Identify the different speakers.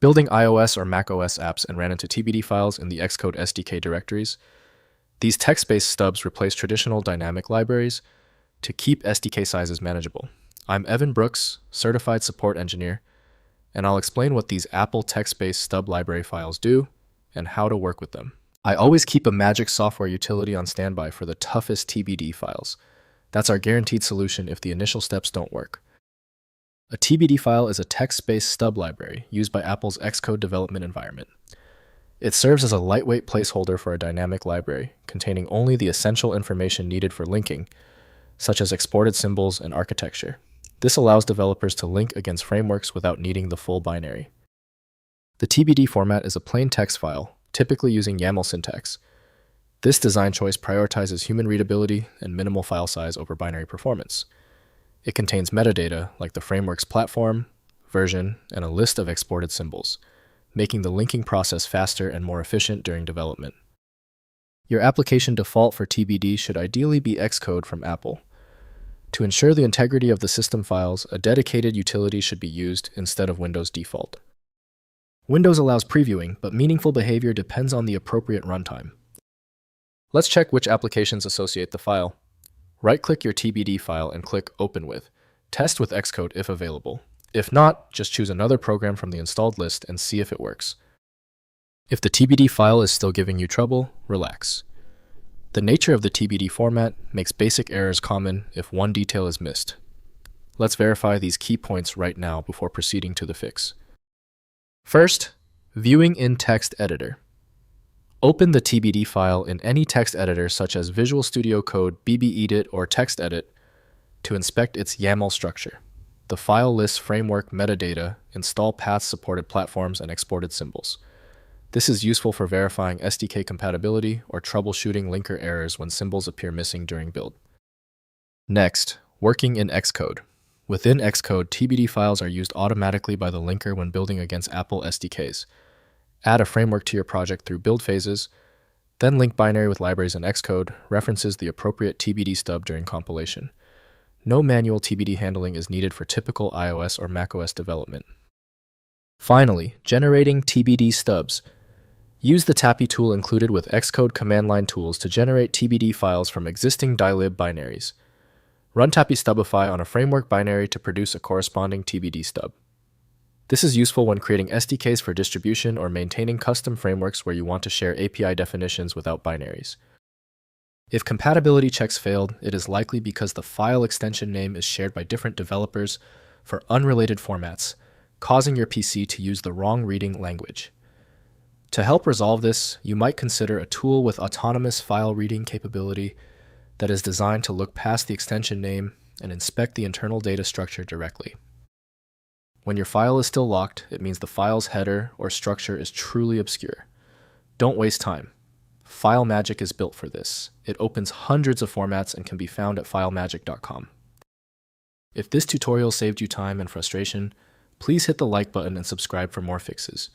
Speaker 1: building iOS or macOS apps and ran into TBD files in the Xcode SDK directories. These text-based stubs replace traditional dynamic libraries to keep SDK sizes manageable. I'm Evan Brooks, Certified Support Engineer, and I'll explain what these Apple text-based stub library files do and how to work with them. I always keep a magic software utility on standby for the toughest TBD files. That's our guaranteed solution if the initial steps don't work. A TBD file is a text-based stub library used by Apple's Xcode development environment. It serves as a lightweight placeholder for a dynamic library, containing only the essential information needed for linking, such as exported symbols and architecture. This allows developers to link against frameworks without needing the full binary. The TBD format is a plain text file, typically using YAML syntax. This design choice prioritizes human readability and minimal file size over binary performance. It contains metadata like the framework's platform, version, and a list of exported symbols, making the linking process faster and more efficient during development. Your application default for TBD should ideally be Xcode from Apple. To ensure the integrity of the system files, a dedicated utility should be used instead of Windows default. Windows allows previewing, but meaningful behavior depends on the appropriate runtime. Let's check which applications associate the file. Right-click your TBD file and click Open With. Test with Xcode if available. If not, just choose another program from the installed list and see if it works. If the TBD file is still giving you trouble, relax. The nature of the TBD format makes basic errors common if one detail is missed. Let's verify these key points right now before proceeding to the fix. First, viewing in text editor. Open the TBD file in any text editor such as Visual Studio Code, BBEdit, or TextEdit to inspect its YAML structure. The file lists framework metadata, install paths, supported platforms, and exported symbols. This is useful for verifying SDK compatibility or troubleshooting linker errors when symbols appear missing during build. Next, working in Xcode. Within Xcode, TBD files are used automatically by the linker when building against Apple SDKs. Add a framework to your project through build phases, then link binary with libraries in Xcode, references the appropriate TBD stub during compilation. No manual TBD handling is needed for typical iOS or macOS development. Finally, generating TBD stubs. Use the TAPI tool included with Xcode command line tools to generate TBD files from existing dylib binaries. Run TAPI stubify on a framework binary to produce a corresponding TBD stub. This is useful when creating SDKs for distribution or maintaining custom frameworks where you want to share API definitions without binaries. If compatibility checks failed, it is likely because the file extension name is shared by different developers for unrelated formats, causing your PC to use the wrong reading language. To help resolve this, you might consider a tool with autonomous file reading capability that is designed to look past the extension name and inspect the internal data structure directly. When your file is still locked, it means the file's header or structure is truly obscure. Don't waste time. FileMagick is built for this. It opens hundreds of formats and can be found at filemagick.com. If this tutorial saved you time and frustration, please hit the like button and subscribe for more fixes.